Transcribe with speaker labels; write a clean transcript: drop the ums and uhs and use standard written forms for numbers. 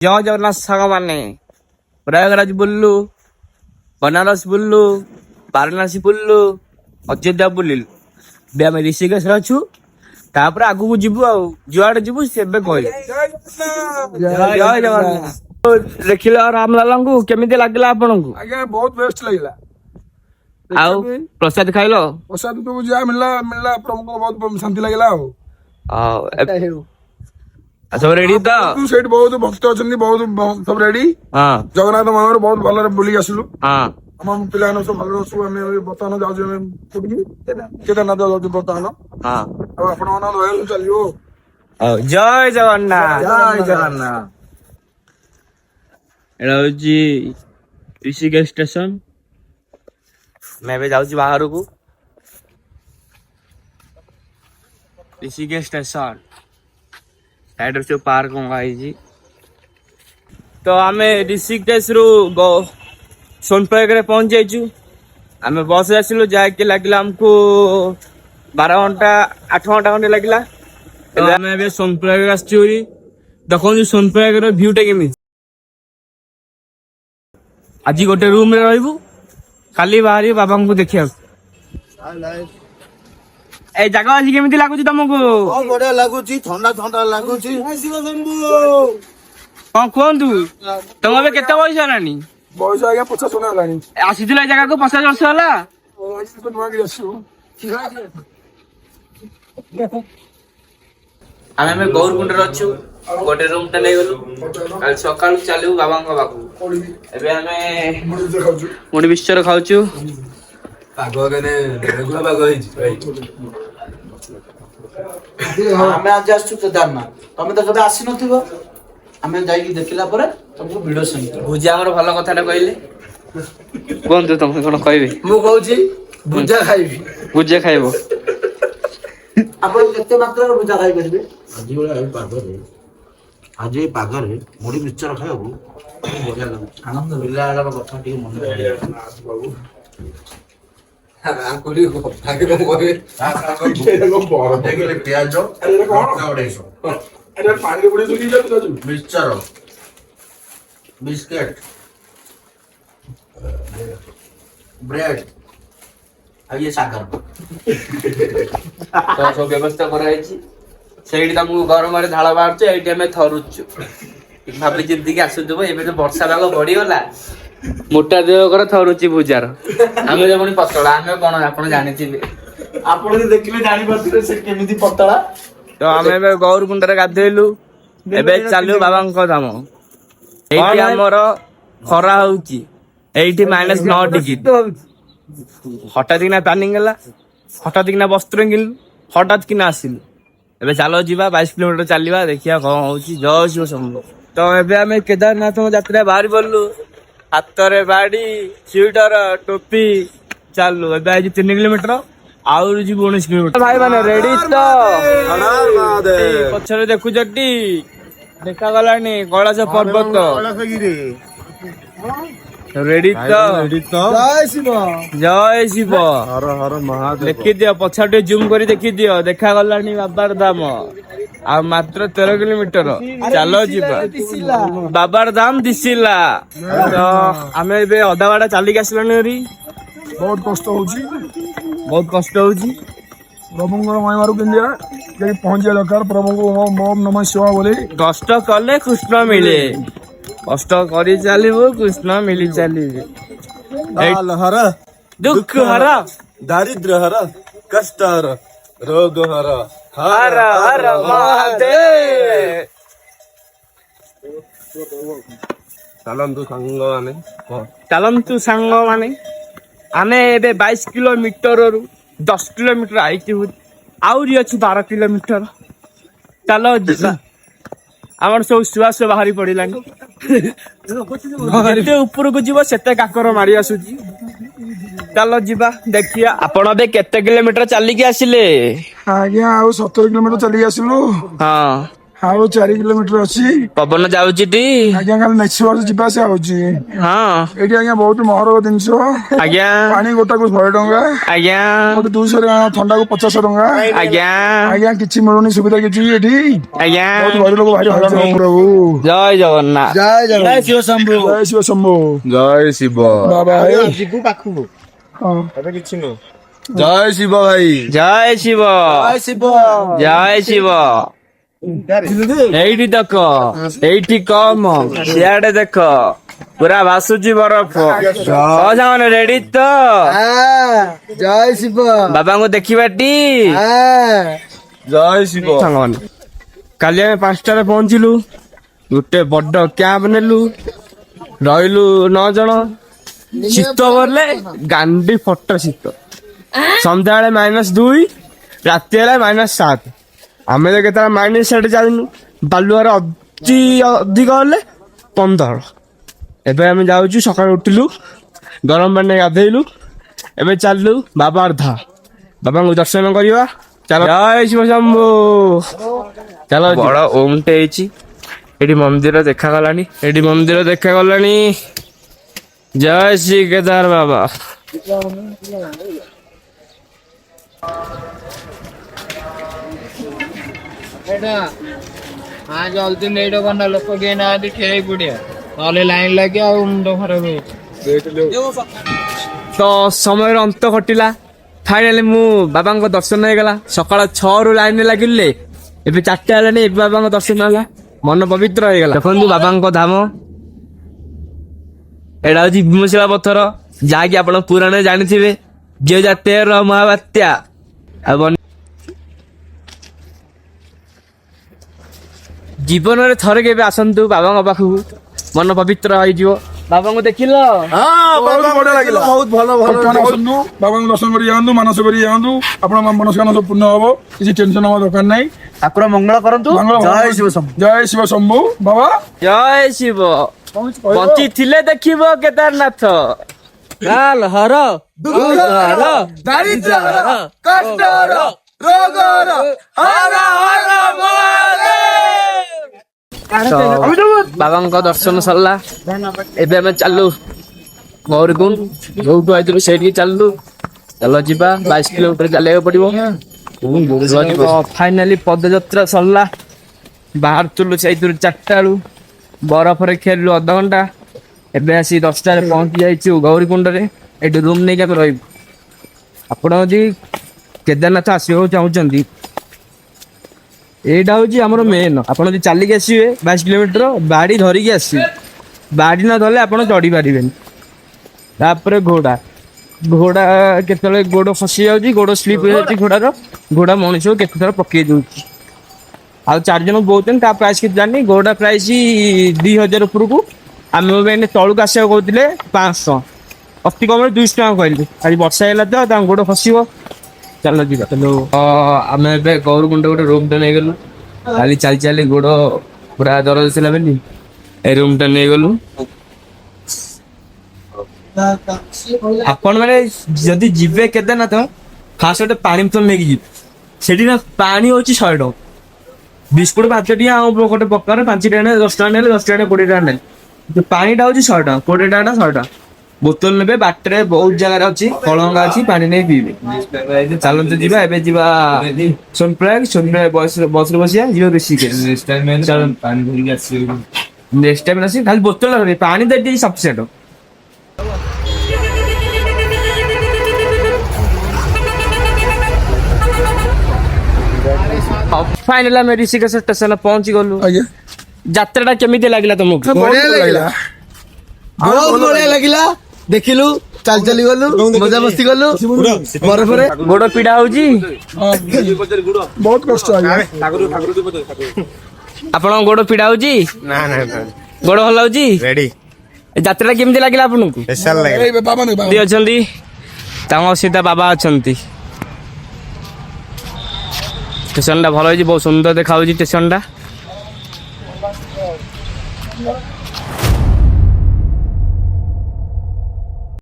Speaker 1: जय जगन्नाथ साग माने प्रयागराज बुल्लु बनारस बुल्लु वाराणसी बुल्लु अयोध्या बुलिलु बे आम ऋषिकेश अच्छु तापर आगु को जीवु आ जुआड़े जीवु सेबे कहले जय जगन्नाथ देखिला रामलाला को केमिति लागला आपन को
Speaker 2: आज्ञा बहुत बेस्ट लगला
Speaker 1: आउ प्रसाद खाइलो
Speaker 2: प्रसाद तो जा मिलला मिलला प्रभु को बहुत शांति लगला
Speaker 1: सब रेडी तो
Speaker 2: तू सेठ बहुत भक्त अछंती बहुत सब रेडी
Speaker 1: हां
Speaker 2: जगन्नाथ मंदिर बहुत भल बुली आसलु
Speaker 1: हां
Speaker 2: हम पिला सब भल सब हमें बर्तमान जाऊ केदारनाथ जाऊ बर्तमान
Speaker 1: हां
Speaker 2: अब आपण मन रहल चलियो
Speaker 1: जय जगन्नाथ जय जगन्नाथ एड़ा होची ऋषिकेश स्टेशन मैं भी जाऊँ बाहर को ऋषिकेश स्टेशन साइड से पार्क होगा तो आम ऋषिकेश रु सोनप्रयाग रे पहुंच जाइचु आम बस आसिलु जाके लगिला हमको 12 घंटा 8 घंटा खंडे लगिला तो आम सोनप्रयाग आसरी देखो सोनप्रयाग रो भ्यूटा केमी आज गोटे रूम रे रहबू काली बाहरी बाबा को देखिया ए जगह आज केमिति लागुची तुमको
Speaker 3: बहुत बढ़िया लागुची ठंडा ठंडा लागुची
Speaker 1: हां कोंतु तुम अबे केते बयस हलानी
Speaker 2: बयस आज्ञा 50 होना लानी
Speaker 1: आसीथिला जगह को 50 वर्ष होला
Speaker 2: आज तो नुआ के आसु
Speaker 1: आमे गौरकुंड रे अछु गोटे रूम ता नै गलु काल सकाळ चालू बाबा को बाकू एबे आमे मुडी बिस्चर खाउछु
Speaker 3: पागो गने रेगुला पागो हिज हमें आज आसु केदारनाथ तमे तो कबे आसी नथिबो हमें जाई कि देखिला परे तुमको वीडियो सेंड कर
Speaker 1: भुजा हमर भलो कथाटा कहले कोन तुम कोन कहबे
Speaker 3: मु कहूची भुजा खाइबी
Speaker 1: भुजा खाइबो
Speaker 3: आपण केते मात्रा रो भुजा खाइ परबे आज बोले पागो रे आज ए पागो रे मुडी मिक्सचर खाइबो बढ़िया लागु आनंद मिला आला कथा टी मन पड़े बाबू आकुरी को आगे को मोरे
Speaker 2: को बड़
Speaker 3: देखले प्याज
Speaker 2: अरे कोन अरे पानी बुड़ी सुनी जा तू
Speaker 3: मिक्सचर बिस्किट ब्रेड अब ये सागर
Speaker 1: तो सब व्यवस्था कराई ସେଇଠି ତମକୁ ଗରମରେ ଝାଳ ବାହାରୁଛି ଏଇଠି ଆମେ ଥରୁଛୁ ଭାବି ଚିନ୍ତିକି ଆସୁଥିବ ଏବେ ତ ବର୍ଷା ପାଗ ବଢିଗଲା ମୋଟା ଦେହ କର ଥରୁଛି ଭୁଜାର ଆମେ ତ ପୁଣି ପତଳା ଆମେ କଣ ଆପଣ ଜାଣିଥିବେ
Speaker 3: ଆପଣ ଯଦି ଦେଖିଲେ ଜାଣିପାରୁଥିବେ ସେ କେମିତି ପତଳା
Speaker 1: ତ ଆମେ ଏବେ ଗୌରକୁଣ୍ଡରେ ଗାଧେଇଲୁ ଏବେ ଚାଲୁ ବାବାଙ୍କ ଧାମ ଏଇଠି ଆମର ଖରା ହଉଛି ଏଇଠି -9 ଡିଗ୍ରୀ ହଠାତ୍ କିନା ପ୍ଲାନିଂ ହେଲା ହଠାତ୍ କିନା ବସ୍ତ୍ର କିଣିଲୁ ହଠାତ୍ କିନା ଆସିଲୁ ଏବେ ଚାଲ ଯିବା 22 କିଲୋମିଟର ଚାଲିବା ଦେଖିବା କଣ ହଉଛି ଜୟ ଶିବ ଶମ୍ଭୁ ତ ଏବେ ଆମେ କେଦାରନାଥଙ୍କ ଯାତ୍ରା ବାହାରି ପଡିଲୁ ହାତରେ ବାଡି ସ୍ୱିଟର ଟୋପି ଚାଲୁ ଏବେ ଆଜି 3 କିଲୋମିଟର ଆହୁରି ଯିବୁ 19 କିଲୋମିଟର ଭାଇ ମାନେ ରେଡି ତ ପଛରେ ଦେଖୁଛଟି ଦେଖାଗଲାଣି କୈଳାସ ପର୍ବତ रेडी तो जय शिव हर हर महादेव देखी दियो पछाटे जूम करी देखी दियो देखा गलानी बाबार धाम आ मात्र 13 किलोमीटर चलो जीवा बाबार धाम दिसिला तो आमे बे अधावाड़ा चली आसलानी री
Speaker 2: बहुत कष्ट होची प्रभुଙ୍କର महिमाରୁ କେନ୍ଦିଆ ଯେ ପହଞ୍ଚିବା ଦରକାର ପ୍ରଭୁଙ୍କୁ ଓମ୍ ନମଃ ଶିବାୟ ବୋଲି
Speaker 1: कष्ट कले कृष्ण मिले कष्ट करी चलिबो कृष्ण मिली चलिबे
Speaker 3: हर
Speaker 1: दुख हर
Speaker 3: दारिद्र हर कष्ट हर रोग हर
Speaker 1: हर हर महादेव चलंतु सांग माने आमे एबे 22 किलोमीटर रु 10 किलोमीटर आइती आउरी अछि 12 किलोमीटर चलो जिबा आमर सब सुवास बाहरी पड़िलानी जेते ऊपर को जीव सेते काकर मारी आसुची चलो जीवा देखिया आपण बे केते किलोमीटर चली के आसिले
Speaker 2: आज्ञा आ 17 किलोमीटर चली आसिलु
Speaker 1: हां
Speaker 2: ଆଉ 4 କିଲୋମିଟର ଅଛି।
Speaker 1: ପବନ ଯାଉଛି ଟି?
Speaker 2: ଆଜ୍ଞା ଖାଲି ନେକ୍ସଟ ବର୍ଷ ଯିବା ଆସିବା ହଉଛି।
Speaker 1: ହଁ
Speaker 2: ଏଇଠି ଆଜ୍ଞା ବହୁତ ମହରଗ ଜିନିଷ।
Speaker 1: ଆଜ୍ଞା
Speaker 2: ପାଣି ଗୋଟାକୁ 100 ଟଙ୍କା,
Speaker 1: ଆଜ୍ଞା
Speaker 2: ଗୋଟେ 200 ଟଙ୍କା, ଥଣ୍ଡାକୁ 50 ଟଙ୍କା।
Speaker 1: ଆଜ୍ଞା
Speaker 2: ଆଜ୍ଞା କିଛି ମିଳୁନି ସୁବିଧା କିଛି ଏଠି।
Speaker 1: ଆଜ୍ଞା
Speaker 2: ବହୁତ ଗରିବ ଲୋକ ଭାରି ହଇରାଣ ହଉ ପ୍ରଭୁ।
Speaker 1: ଜୟ ଜଗନ୍ନାଥ।
Speaker 2: ଜୟ ଶିବ ଶମ୍ଭୁ। ଜୟ ଶିବ ଶମ୍ଭୁ।
Speaker 4: ଜୟ ଶିବ।
Speaker 2: ବାବା
Speaker 3: ଯିବୁ ପାଖକୁ
Speaker 2: ହଁ।
Speaker 3: ଏବେ କିଛି ନୁହଁ।
Speaker 4: ଜୟ ଶିବ ଭାଇ।
Speaker 1: ଜୟ ଶିବ
Speaker 3: ଶିବ
Speaker 1: ଜୟ ଶିବ। ଏଇଠି ଦେଖ, ଏଇଠି କମ, ସିଆଡେ ଦେଖ ପୁରା ଭାସୁଛି ବରଫ। ମାନେ ରେଡି ତ?
Speaker 3: ଜୟ ଶିବ।
Speaker 1: ବାବାଙ୍କୁ ଦେଖିବାଟି?
Speaker 4: ଜୟ ଶିବ।
Speaker 1: ସାଙ୍ଗମାନେ କାଲି ଆମେ 5ଟାରେ ପହଞ୍ଚିଲୁ, ଗୋଟେ ବଡ କ୍ୟାମ୍ପ ନେଲୁ, ରହିଲୁ 9 ଜଣ। ଶୀତ ବଲେ ଗାଣ୍ଡି ଫଟ ଶୀତ। ସନ୍ଧ୍ୟାବେଳେ -2, ରାତି ହେଲା -7। ଆମେ ତ କେତେବେଳେ -7 ଚାଲିନୁ, ବାଲୁଆରେ ଅଧିକ ହେଲେ 15। ଏବେ ଆମେ ଯାଉଛୁ, ସକାଳୁ ଉଠିଲୁ, ଗରମ ପାଣିରେ ଗାଧେଇଲୁ, ଏବେ ଚାଲିଲୁ ବାବା ଅର୍ଦ୍ଧା ବାବାଙ୍କୁ ଦର୍ଶନ କରିବା। ଚାଲ ଜୟ ଶିବ ଶମ୍ଭୁ। ଚାଲ ବଡ ଓମଟେ ହେଇଛି ଏଠି, ମନ୍ଦିର ଦେଖାଗଲାଣି, ଏଠି ମନ୍ଦିର ଦେଖାଗଲାଣି। ଜୟ ଶ୍ରୀ କେଦାର ବାବା।
Speaker 5: ଜଲ୍ଦି ନେଇଟ କନା ଲୋକ କେହି ନାହାନ୍ତି, ଖେଳି ପଡିଆ ନହେଲେ ଲାଇନ ଲାଗି ଆଉ ମୁଣ୍ଡ ଖରାପ ହଉଛି।
Speaker 1: ତ ସମୟର ଅନ୍ତ ଘଟିଲା, ଫାଇନାଲି ମୁଁ ବାବାଙ୍କ ଦର୍ଶନ ହେଇଗଲା। ସକାଳ 6ରୁ ଲାଇନରେ ଲାଗିଲେ, ଏବେ 4ଟା ହେଲାଣି, ଏବେ ବାବାଙ୍କ ଦର୍ଶନ ହେଲା, ମନ ପବିତ୍ର ହେଇଗଲା। ଦେଖନ୍ତୁ ବାବାଙ୍କ ଧାମ, ଏଇଟା ହଉଛି ଭୀମଶିଳା ପଥର, ଯାହାକି ଆପଣ ପୁରାଣରେ ଜାଣିଥିବେ। 2013 ମହାବାତ୍ୟା ଆଉ ଜୀବନରେ ଥରେ କେବେ ଆସନ୍ତୁ ବାବାଙ୍କ ପାଖକୁ, ମନ ପବିତ୍ର ହେଇଯିବ। ବାବାଙ୍କୁ ଦେଖିଲ?
Speaker 2: ବହୁତ ବଢିଆ ଲାଗିଲା।
Speaker 3: ବହୁତ ଭଲ
Speaker 2: ବର୍ତ୍ତମାନ ଆସନ୍ତୁ, ବାବାଙ୍କୁ ଦର୍ଶନ କରି ଯାଆନ୍ତୁ, ମାନସ କରି ଯାଆନ୍ତୁ, ଆପଣଙ୍କ ମନସ୍କାମନା ସବୁ ପୂର୍ଣ୍ଣ ହବ। କିଛି ଟେନସନ ହବା ଦରକାର ନାହିଁ।
Speaker 3: ଠାକୁର ମଙ୍ଗଳ କରନ୍ତୁ। ଜୟ ଶିବ ଶମ୍ଭୁ।
Speaker 2: ଜୟ ଶିବ ଶମ୍ଭୁ। ବାବା
Speaker 1: ଜୟ ଶିବ। ବଞ୍ଚିଥିଲେ ଦେଖିବ କେଦାରନାଥ। କାଲ ହର ଦୁଃଖର
Speaker 2: ଦାରିଦ୍ର୍ୟର କଷ୍ଟର ରୋଗର ହର ହର
Speaker 1: ବାବାଙ୍କ ଦର୍ଶନ ସରିଲା, ଏବେ ଆମେ ଚାଲୁ ଗୌରୀକୁଣ୍ଡ, ଯୋଉଠୁ ଆଇଥିଲୁ ସେଇଠିକି ଚାଲୁ। ଚାଲ ଯିବା, 22 କିଲୋମିଟର ଚାଲିବାକୁ ପଡିବ। ଫାଇନାଲି ପଦଯାତ୍ରା ସରିଲା, ବାହାରୁଥିଲୁ ସେଇଥିରୁ 4ଟା ବେଳୁ, ବରଫରେ ଖେଳିଲୁ ଅଧଘଣ୍ଟା। ଏବେ ଆସି 10ଟାରେ ପହଞ୍ଚି ଯାଇଛୁ ଗୌରୀକୁଣ୍ଡରେ। ଏଠି ରୁମ୍ ନେଇକି ଆମେ ରହିବୁ। ଆପଣ ଯଦି କେଦାରନାଥ ଆସିବାକୁ ଚାହୁଁଛନ୍ତି, ଏଇଟା ହଉଛି ଆମର ମେନ୍। ଆପଣ ଯଦି ଚାଲିକି ଆସିବେ 22 କିଲୋମିଟର, ବାଡି ଧରିକି ଆସିବେ। ବାଡି ନ ଧରିଲେ ଆପଣ ଚଢି ପାରିବେନି। ତାପରେ ଘୋଡା କେତେବେଳେ ଗୋଡ ଖସି ଯାଉଛି, ଗୋଡ ସ୍ଲିପ ହେଇଯାଉଛି ଘୋଡାର, ଘୋଡା ମଣିଷକୁ କେତେଥର ପକେଇ ଦଉଛି। ଆଉ 4 ଜଣ ବହୁଛନ୍ତି, ତା ପ୍ରାଇସ୍ କିଛି ଜାଣିନି। ଘୋଡା ପ୍ରାଇସ୍ 2000 ଉପରକୁ। ଆମେ ଏଇନେ ତଳକୁ ଆସିବାକୁ କହୁଥିଲେ 500, ଅତି କମରେ 200 ଟଙ୍କା କହିଲେ। ଆଜି ବର୍ଷା ହେଇଗଲା ତ, ତାଙ୍କ ଗୋଡ ଖସିବ। ଚାଲ ଯିବା। ଆମେ ଏବେ ଗୌରକୁଣ୍ଡ ଗୋଟେ ରୁମ୍ ଟା ନେଇଗଲୁ। କାଲି ଚାଲି ଗୋଡ ପୁରା ଦରଜ ଥିଲା ବୋଲି ଏ ରୁମ୍ ଟା ନେଇଗଲୁ। ଆପଣ ମାନେ ଯଦି ଯିବେ କେଦାରନାଥ, ଫାଷ୍ଟ ଗୋଟେ ପାଣି ବୋତଲ ନେଇକି ଯିବେ। ସେଠି ନା ପାଣି ହଉଛି 100 ଟଙ୍କା, ବିସ୍କୁଟ 5 ଟଙ୍କା, ଆଉ ଗୋଟେ ପ୍ରକାର 5 ଟଙ୍କା, 10 ଟଙ୍କା ନେଲେ 10 ଟଙ୍କା, 20 ଟଙ୍କା ନେଲେ। ପାଣିଟା ହଉଛି 100 ଟଙ୍କା, 20 ଟଙ୍କା 100 ଟଙ୍କା। ବୋତଲ ନେବେ, ବାଟରେ ବହୁତ ଜାଗାରେ ଅଛି କଳଙ୍ଗା ଅଛି, ପାଣି ନେଇ ପିଇବେ। ଚାଲନ୍ତୁ ଯିବା, ଏବେ ଯିବା ସୋନପ୍ରୟାଗ, ବସରେ ବସିବା, ଯିବା ଋଷିକେଶ। ନେକ୍ସଟ ଟାଇମ୍ ଆସିବି, ଖାଲି ବୋତଲ ପାଣି ତ ଏଠି ସଫିସିଏଣ୍ଟ। ଫାଇନାଲ ଆମେ ଋଷିକେଶ ଷ୍ଟେସନ ପହଞ୍ଚି ଗଲୁ।
Speaker 2: ଆଜ୍ଞା
Speaker 1: ଯାତ୍ରାଟା କେମିତି ଲାଗିଲା ତମକୁ?
Speaker 3: ବଢିଆ ଲାଗିଲା, ବହୁତ ବଢିଆ ଲାଗିଲା। ଦେଖିଲୁ, ଚାଲି ଗଲୁ, ମଜାମସ୍ତି କଲୁ, ବରଫରେ।
Speaker 1: ଗୋଡ ପୀଡା ହଉଛି,
Speaker 2: ବହୁତ କଷ୍ଟ ଆଜ୍ଞା।
Speaker 1: ଆପଣଙ୍କ ଗୋଡ ପୀଡା ହଉଛି? ଗୋଡ ଭଲ ହଉଛି? ଯାତ୍ରା କେମିତି ଲାଗିଲା ଆପଣଙ୍କୁ? ଅଛନ୍ତି, ତାଙ୍କ ସହିତ ବାବା ଅଛନ୍ତି। ଷ୍ଟେସନ ଟା ଭଲ ହେଇଛି, ବହୁତ ସୁନ୍ଦର ଦେଖା ହଉଛି ଷ୍ଟେସନ ଟା।